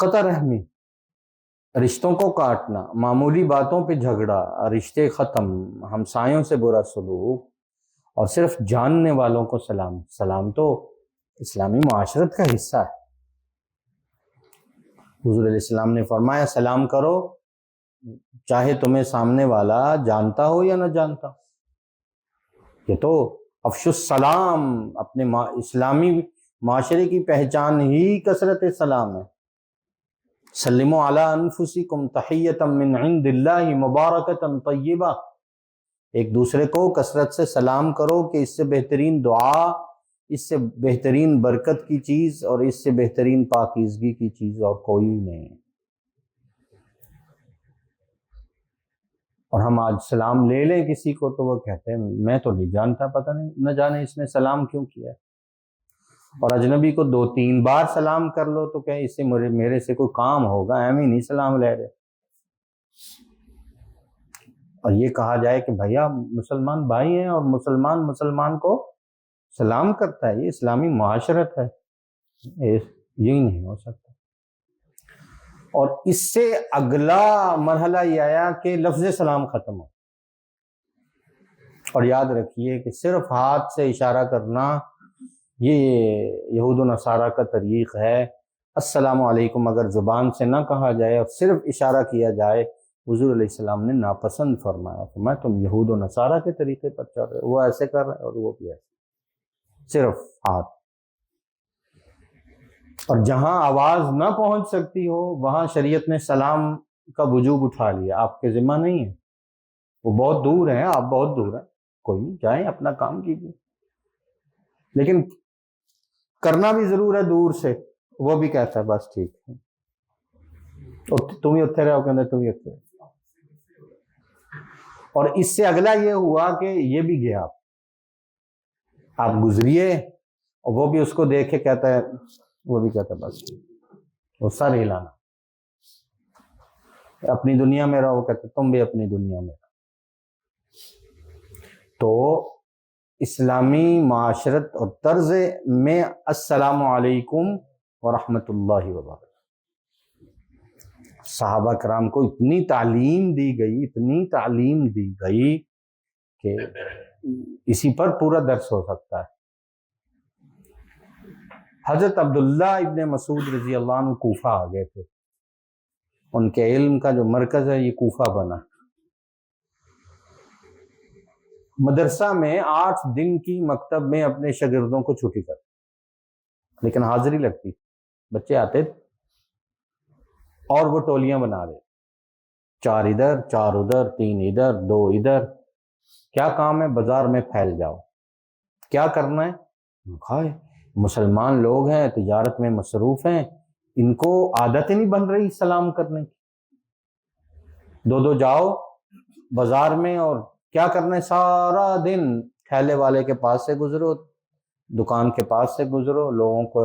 قطع رحمی، رشتوں کو کاٹنا، معمولی باتوں پہ جھگڑا، رشتے ختم، ہمسایوں سے برا سلوک، اور صرف جاننے والوں کو سلام۔ سلام تو اسلامی معاشرت کا حصہ ہے۔ حضور علیہ السلام نے فرمایا سلام کرو چاہے تمہیں سامنے والا جانتا ہو یا نہ جانتا ہو۔ یہ تو افشوا السلام، اپنے اسلامی معاشرے کی پہچان ہی کثرت سلام ہے۔ سلموا علی انفسکم تحیۃ من عند اللہ مبارکۃ طیبہ، ایک دوسرے کو کثرت سے سلام کرو کہ اس سے بہترین دعا، اس سے بہترین برکت کی چیز اور اس سے بہترین پاکیزگی کی چیز اور کوئی نہیں۔ اور ہم آج سلام لے لیں کسی کو تو وہ کہتے ہیں میں تو نہیں جانتا، پتہ نہیں نہ جانے اس نے سلام کیوں کیا ہے۔ اور اجنبی کو 2-3 بار سلام کر لو تو کہ اس سے میرے سے کوئی کام ہوگا، ایم ہی نہیں سلام لے رہے۔ اور یہ کہا جائے کہ بھیا مسلمان بھائی ہیں اور مسلمان کو سلام کرتا ہے، یہ اسلامی معاشرت ہے، یہی نہیں ہو سکتا۔ اور اس سے اگلا مرحلہ یہ آیا کہ لفظ سلام ختم ہو۔ اور یاد رکھیے کہ صرف ہاتھ سے اشارہ کرنا یہ یہود و نصارہ کا طریق ہے۔ السلام علیکم اگر زبان سے نہ کہا جائے اور صرف اشارہ کیا جائے، حضور علیہ السلام نے ناپسند فرمایا کہ میں تم یہود و نصارہ کے طریقے پر چل رہے، وہ ایسے کر رہے اور وہ بھی ایسے، صرف ہاتھ۔ اور جہاں آواز نہ پہنچ سکتی ہو وہاں شریعت نے سلام کا وجوب اٹھا لیا، آپ کے ذمہ نہیں ہے، وہ بہت دور ہیں، آپ بہت دور ہیں، کوئی نہیں، جائیں اپنا کام کیجیے، لیکن کرنا بھی ضرور ہے دور سے۔ وہ بھی کہتا ہے بس ٹھیک ہے، تم ہی اتھے رہو، کہ تم ہی اتھے رہو۔ اور اس سے اگلا یہ ہوا کہ یہ بھی گیا، آپ گزریے اور وہ بھی اس کو دیکھے کہتا ہے، وہ بھی کہتا ہے بس وہ سر ہلانا، اپنی دنیا میں رہو، کہتے تم بھی اپنی دنیا میں رہو۔ تو اسلامی معاشرت اور طرز میں السلام علیکم ورحمۃ اللہ وبرکاتہ، صحابہ کرام کو اتنی تعلیم دی گئی کہ اسی پر پورا درس ہو سکتا ہے۔ حضرت عبداللہ ابن مسعود رضی اللہ عنہ کوفہ آ گئے تھے، ان کے علم کا جو مرکز ہے یہ کوفہ بنا۔ مدرسہ میں 8 دن کی مکتب میں اپنے شاگردوں کو چھٹی کر، لیکن حاضری لگتی، بچے آتے اور وہ ٹولیاں بنا رہے، 4 ادھر 4 ادھر، 3 ادھر 2 ادھر، کیا کام ہے؟ بازار میں پھیل جاؤ، کیا کرنا ہے؟ کھائے، مسلمان لوگ ہیں، تجارت میں مصروف ہیں، ان کو عادت ہی نہیں بن رہی سلام کرنے کی۔ 2 جاؤ بازار میں اور کیا کرنا ہے؟ سارا دن ٹھیلے والے کے پاس سے گزرو، دکان کے پاس سے گزرو، لوگوں کو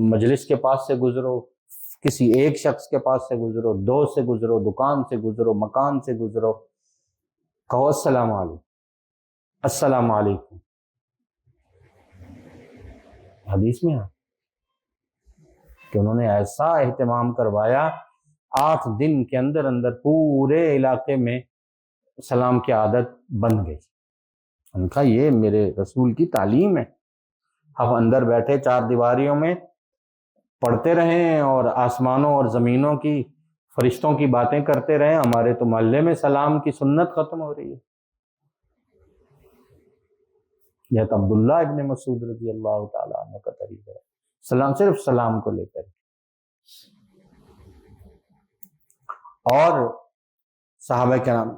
مجلس کے پاس سے گزرو، کسی ایک شخص کے پاس سے گزرو، 2 سے گزرو، دکان سے گزرو، مکان سے گزرو، کہو السلام علیکم، السلام علیکم۔ حدیث میں ہے کہ انہوں نے ایسا اہتمام کروایا، 8 دن کے اندر اندر پورے علاقے میں سلام کی عادت بن گئی۔ ان کا یہ میرے رسول کی تعلیم ہے۔ ہم اندر بیٹھے 4 دیواریوں میں پڑھتے رہیں اور آسمانوں اور زمینوں کی فرشتوں کی باتیں کرتے رہیں، ہمارے تو محلے میں سلام کی سنت ختم ہو رہی ہے۔ یہ تو عبداللہ ابن مسعود رضی اللہ تعالیٰ عنہ کا طریقہ ہے، سلام صرف سلام کو لے کر۔ اور صحابہ کرام،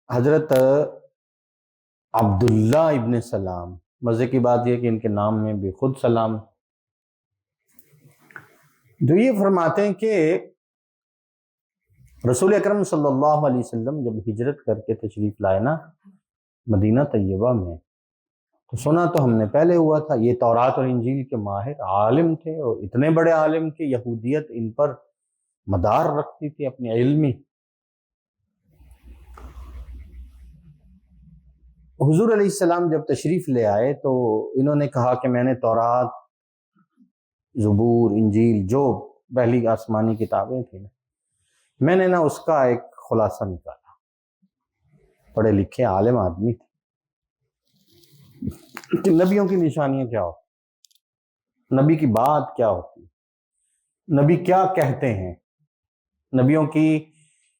حضرت عبداللہ ابن سلام، مزے کی بات یہ کہ ان کے نام میں بھی خود سلام، جو یہ فرماتے ہیں کہ رسول اکرم صلی اللہ علیہ وسلم جب ہجرت کر کے تشریف لائے نا مدینہ طیبہ میں، تو سنا تو ہم نے پہلے ہوا تھا، یہ تورات اور انجیل کے ماہر عالم تھے، اور اتنے بڑے عالم کہ یہودیت ان پر مدار رکھتی تھی اپنی علمی۔ حضور علیہ السلام جب تشریف لے آئے تو انہوں نے کہا کہ میں نے تورات، زبور، انجیل جو پہلی آسمانی کتابیں تھیں نا، میں نے نا اس کا ایک خلاصہ نکالا. پڑھے لکھے عالم آدمی تھے کہ نبیوں کی نشانیاں کیا ہوتی، نبی کی بات کیا ہوتی، نبی کیا کہتے ہیں، نبیوں کی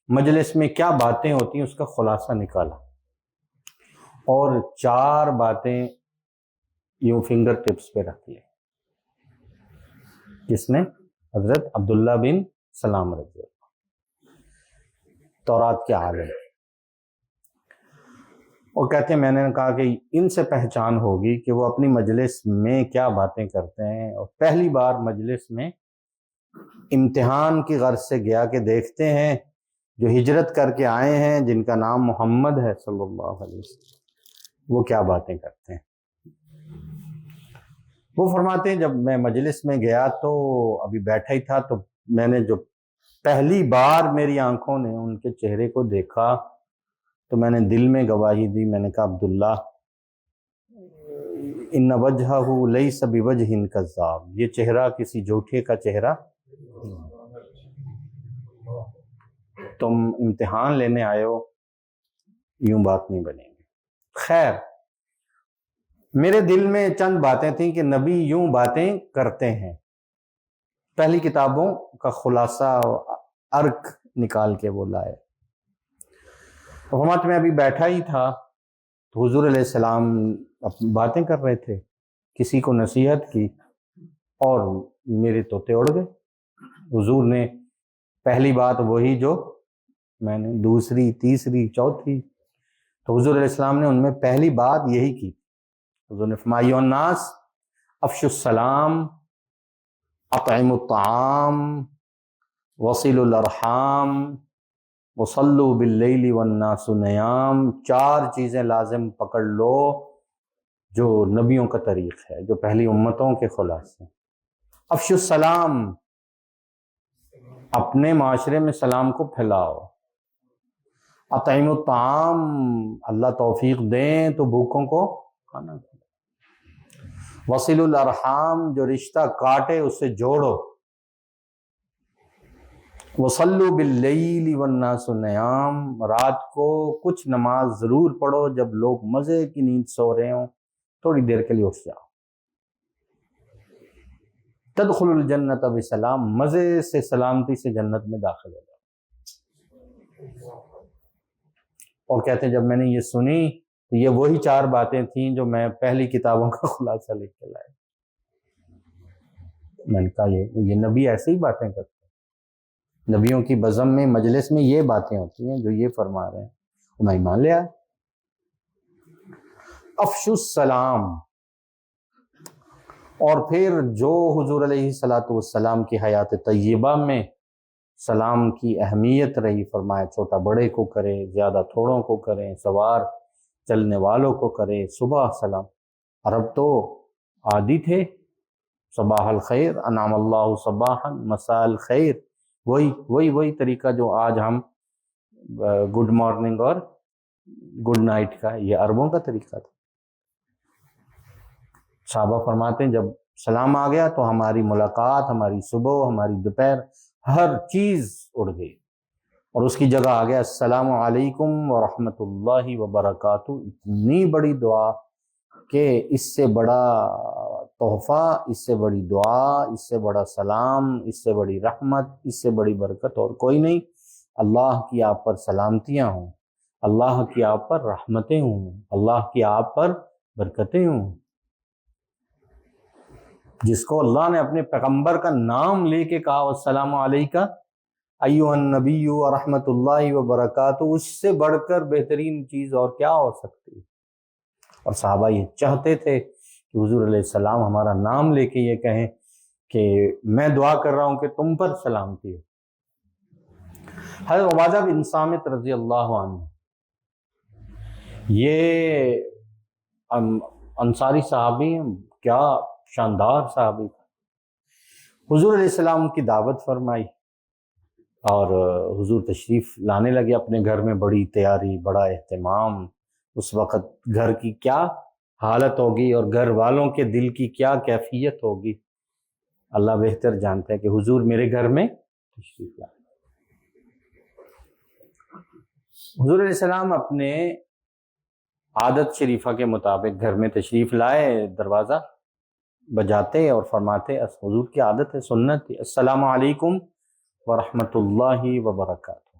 مجلس میں کیا باتیں ہوتی ہیں، اس کا خلاصہ نکالا. اور 4 باتیں یوں فنگر ٹپس پہ رکھ لی. کس نے؟ حضرت عبداللہ بن سلام رضی اللہ، تورات کے عالم. اور کہتے ہیں میں نے کہا کہ ان سے پہچان ہوگی کہ وہ اپنی مجلس میں کیا باتیں کرتے ہیں. اور پہلی بار مجلس میں امتحان کی غرض سے گیا کہ دیکھتے ہیں جو ہجرت کر کے آئے ہیں جن کا نام محمد ہے صلی اللہ علیہ وسلم، وہ کیا باتیں کرتے ہیں. وہ فرماتے ہیں جب میں مجلس میں گیا تو ابھی بیٹھا ہی تھا، تو میں نے جو پہلی بار میری آنکھوں نے ان کے چہرے کو دیکھا تو میں نے دل میں گواہی دی. میں نے کہا عبداللہ ان وجہہ لیس بوجہ کذاب، یہ چہرہ کسی جھوٹے کا چہرہ، تم امتحان لینے آئے ہو، یوں بات نہیں بنے گی. خیر، میرے دل میں چند باتیں تھیں کہ نبی یوں باتیں کرتے ہیں. پہلی کتابوں کا خلاصہ ارک نکال کے وہ لائے. میں ابھی بیٹھا ہی تھا تو حضور علیہ السلام باتیں کر رہے تھے، کسی کو نصیحت کی اور میرے طوطے اڑ گئے. حضور نے پہلی بات وہی جو میں نے دوسری، تیسری، چوتھی، تو حضور علیہ السلام نے ان میں پہلی بات یہی کی. حضور نے فرمایا ایھا الناس افشوا السلام اطعموا الطعام وصلوا الارحام وصلوا باللیل والناس نیام. 4 چیزیں لازم پکڑ لو جو نبیوں کا طریق ہے، جو پہلی امتوں کے خلاصے. افشوا السلام، اپنے معاشرے میں سلام کو پھیلاؤ. اطعموا الطعام، اللہ توفیق دیں تو بھوکوں کو کھانا کھلاؤ. وصلوا الارحام، جو رشتہ کاٹے اسے جوڑو. وصلوا باللیل والناس نیام، رات کو کچھ نماز ضرور پڑھو جب لوگ مزے کی نیند سو رہے ہوں، تھوڑی دیر کے لیے اٹھ جاؤ. تدخل الجنت بسلام، مزے سے سلامتی سے جنت میں داخل ہو جاؤ. اور کہتے ہیں جب میں نے یہ سنی تو یہ وہی 4 باتیں تھیں جو میں پہلی کتابوں کا خلاصہ لکھ کے لایا. میں نے کہا یہ نبی ایسے ہی باتیں کرتے ہیں. نبیوں کی بزم میں مجلس میں یہ باتیں ہوتی ہیں جو یہ فرما رہے ہیں، میں ایمان لیا. افشوا السلام، اور پھر جو حضور علیہ السلام کی حیات طیبہ میں سلام کی اہمیت رہی، فرمایا چھوٹا بڑے کو کرے، زیادہ تھوڑوں کو کریں، سوار چلنے والوں کو کرے. صبح سلام، عرب تو عادی تھے، صباح الخیر، انعم اللہ صباحا، مساء الخیر، وہی طریقہ جو آج ہم گڈ مارننگ اور گڈ نائٹ کا، یہ عربوں کا طریقہ تھا. صحابہ فرماتے ہیں جب سلام آ گیا تو ہماری ملاقات، ہماری صبح، ہماری دوپہر، ہر چیز اڑ گئی اور اس کی جگہ آ گیا السلام علیکم ورحمۃ اللہ وبرکاتہ. اتنی بڑی دعا کہ اس سے بڑا تحفہ، اس سے بڑی دعا، اس سے بڑا سلام، اس سے بڑی رحمت، اس سے بڑی برکت اور کوئی نہیں. اللہ کی آپ پر سلامتیاں ہوں، اللہ کی آپ پر رحمتیں ہوں، اللہ کی آپ پر برکتیں ہوں. جس کو اللہ نے اپنے پیغمبر کا نام لے کے کہا السلام علیکہ ایھا النبی ورحمۃ اللہ وبرکاتہ، اس سے بڑھ کر بہترین چیز اور کیا ہو سکتی. اور صحابہ یہ چاہتے تھے کہ حضور علیہ السلام ہمارا نام لے کے یہ کہیں کہ میں دعا کر رہا ہوں کہ تم پر سلامتی ہو. حضرت عبادہ بن صامت رضی اللہ عنہ، یہ انصاری صحابی ہیں، کیا شاندار صحابی تھا. حضور علیہ السلام کی دعوت فرمائی اور حضور تشریف لانے لگے اپنے گھر میں. بڑی تیاری، بڑا اہتمام. اس وقت گھر کی کیا حالت ہوگی اور گھر والوں کے دل کی کیا کیفیت ہوگی. اللہ بہتر جانتا ہے کہ حضور میرے گھر میں تشریف لائے۔ حضور علیہ السلام اپنے عادت شریفہ کے مطابق گھر میں تشریف لائے، دروازہ بجاتے اور فرماتے، حضور کی عادت ہے، سنت ہے، السلام علیکم ورحمۃ اللہ وبرکاتہ۔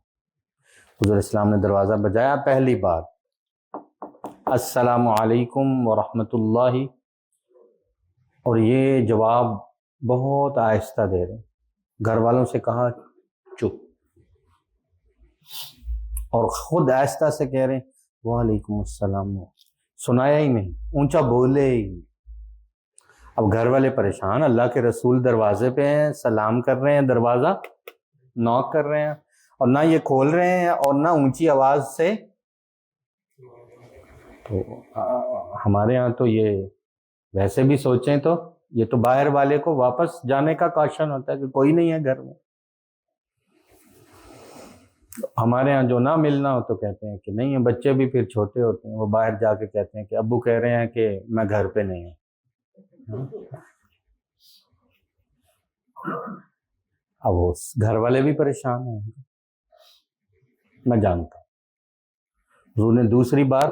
حضور علیہ السلام نے دروازہ بجایا، پہلی بار السلام علیکم ورحمۃ اللہ، اور یہ جواب بہت آہستہ دے رہے ہیں، گھر والوں سے کہا چپ، اور خود آہستہ سے کہہ رہے ہیں وعلیکم السلام، سنایا ہی نہیں، اونچا بولے ہی نہیں۔ اب گھر والے پریشان، اللہ کے رسول دروازے پہ ہیں، سلام کر رہے ہیں، دروازہ نوک کر رہے ہیں، اور نہ یہ کھول رہے ہیں اور نہ اونچی آواز سے۔ تو ہمارے ہاں تو یہ ویسے بھی سوچیں تو یہ تو باہر والے کو واپس جانے کا کاشن ہوتا ہے کہ کوئی نہیں ہے گھر میں۔ ہمارے ہاں جو نہ ملنا ہو تو کہتے ہیں کہ نہیں ہے، بچے بھی پھر چھوٹے ہوتے ہیں، وہ باہر جا کے کہتے ہیں کہ ابو کہہ رہے ہیں کہ میں گھر پہ نہیں ہوں۔ اب وہ گھر والے بھی پریشان ہیں، میں جانتا ہوں۔ حضور نے دوسری بار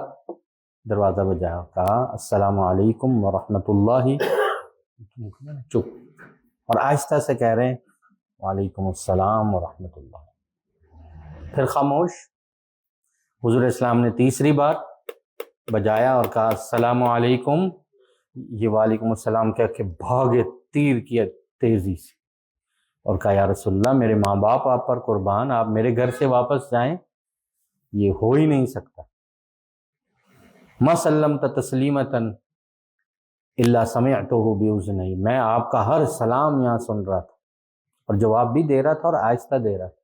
دروازہ بجایا، کہا السلام علیکم ورحمۃ اللہ، چپ، اور آہستہ سے کہہ رہے ہیں وعلیکم السلام ورحمۃ اللہ، پھر خاموش۔ حضور علیہ السلام نے تیسری بار بجایا اور کہا السلام علیکم، یہ وعلیکم السلام کہہ کے بھاگے، تیر کیا تیزی سے، اور کہا یا رسول اللہ میرے ماں باپ آپ پر قربان، آپ میرے گھر سے واپس جائیں، یہ ہو ہی نہیں سکتا۔ ما سلمت تسلیمۃ الا سمعتہ باذنی، میں آپ کا ہر سلام یہاں سن رہا تھا اور جواب بھی دے رہا تھا اور آہستہ دے رہا تھا،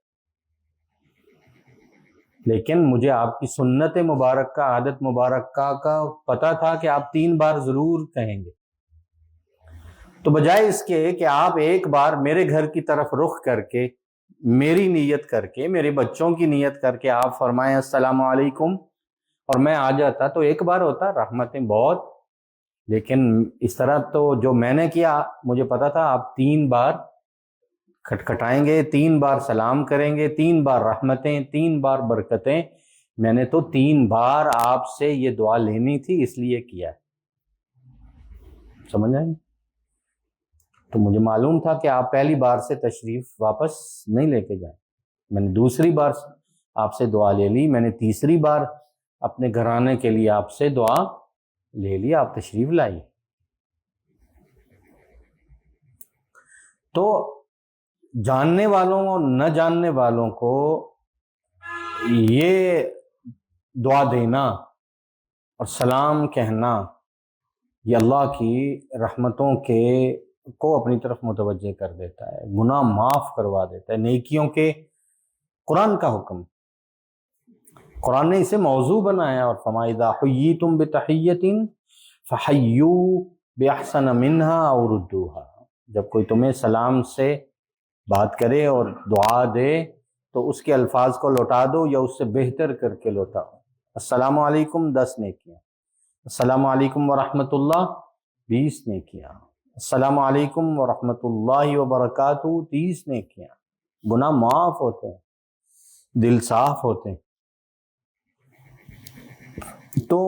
لیکن مجھے آپ کی سنت مبارکہ، عادت مبارکہ کا پتہ تھا کہ آپ 3 بار ضرور کہیں گے، تو بجائے اس کے کہ آپ ایک بار میرے گھر کی طرف رخ کر کے، میری نیت کر کے، میرے بچوں کی نیت کر کے آپ فرمائیں السلام علیکم اور میں آ جاتا تو ایک بار ہوتا، رحمتیں بہت، لیکن اس طرح تو جو میں نے کیا، مجھے پتا تھا آپ 3 بار کھٹکھٹائیں گے، 3 بار سلام کریں گے، 3 بار رحمتیں، 3 بار برکتیں، میں نے تو 3 بار آپ سے یہ دعا لینی تھی، اس لیے کیا ہے۔ سمجھ آئیں؟ تو مجھے معلوم تھا کہ آپ پہلی بار سے تشریف واپس نہیں لے کے جائیں، میں نے دوسری بار آپ سے دعا لے لی، میں نے تیسری بار اپنے گھرانے کے لیے آپ سے دعا لے لی، آپ تشریف لائی۔ تو جاننے والوں اور نہ جاننے والوں کو یہ دعا دینا اور سلام کہنا، یہ اللہ کی رحمتوں کے کو اپنی طرف متوجہ کر دیتا ہے، گناہ معاف کروا دیتا ہے، نیکیوں کے قرآن کا حکم، قرآن نے اسے موضوع بنایا اور فرمایا اذا حییتم بتحیۃ فحیوا باحسن منها او ردوها، جب کوئی تمہیں سلام سے بات کرے اور دعا دے تو اس کے الفاظ کو لوٹا دو یا اس سے بہتر کر کے لوٹاؤ۔ السلام علیکم 10 نیکیاں، السلام علیکم ورحمۃ اللہ 20 نیکیاں، السلام علیکم ورحمۃ اللہ وبرکاتہ 30 نیکیاں، گناہ معاف ہوتے ہیں، دل صاف ہوتے ہیں۔ تو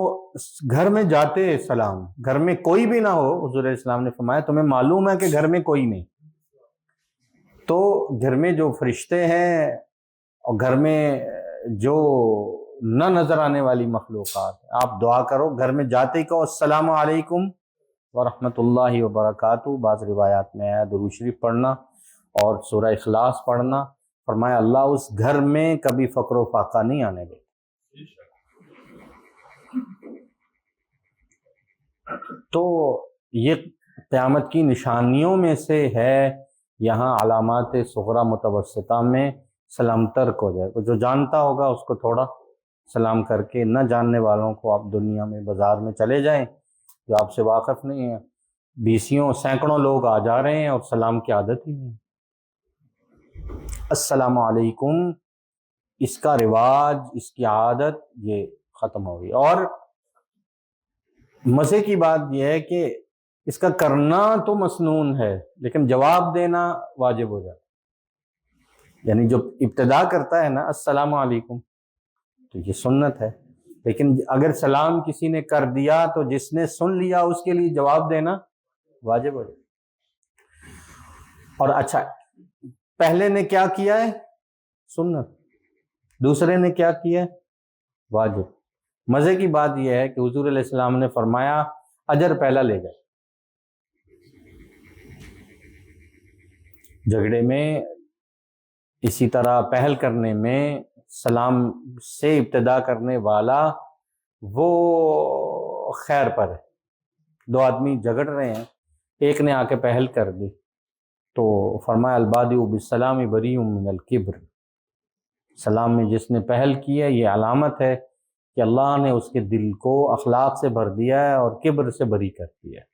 گھر میں جاتے سلام، گھر میں کوئی بھی نہ ہو، حضور علیہ السلام نے فرمایا تمہیں معلوم ہے کہ گھر میں کوئی نہیں، تو گھر میں جو فرشتے ہیں اور گھر میں جو نہ نظر آنے والی مخلوقات، آپ دعا کرو، گھر میں جاتے ہی کہو السلام علیکم ورحمۃ اللہ وبرکاتہ۔ بعض روایات میں آیا درود شریف پڑھنا اور سورہ اخلاص پڑھنا، فرمایا اللہ اس گھر میں کبھی فقر و فاقہ نہیں آنے دے۔ تو یہ قیامت کی نشانیوں میں سے ہے، یہاں علامات صغرا متوسطہ میں سلام ترک ہو جائے، جو جانتا ہوگا اس کو تھوڑا سلام کر کے، نہ جاننے والوں کو آپ دنیا میں بازار میں چلے جائیں جو آپ سے واقف نہیں ہیں، بیسیوں سینکڑوں لوگ آ جا رہے ہیں اور سلام کی عادت ہی نہیں۔ السلام علیکم، اس کا رواج، اس کی عادت یہ ختم ہو گئی۔ اور مزے کی بات یہ ہے کہ اس کا کرنا تو مسنون ہے لیکن جواب دینا واجب ہو جاتا ہے. یعنی جو ابتدا کرتا ہے نا السلام علیکم تو یہ سنت ہے، لیکن اگر سلام کسی نے کر دیا تو جس نے سن لیا اس کے لیے جواب دینا واجب ہو جاتا ہے. اور اچھا پہلے نے کیا کیا ہے؟ سنت. دوسرے نے کیا کیا ہے؟ واجب. مزے کی بات یہ ہے کہ حضور علیہ السلام نے فرمایا اجر پہلا لے جائے. جھگڑے میں اسی طرح پہل کرنے میں سلام سے ابتدا کرنے والا وہ خیر پر ہے. دو آدمی جھگڑ رہے ہیں، ایک نے آ کے پہل کر دی تو فرمایا البادئ بالسلام بریء من الکبر. سلام میں جس نے پہل کی ہے یہ علامت ہے کہ اللہ نے اس کے دل کو اخلاق سے بھر دیا ہے اور کبر سے بری کر دیا ہے.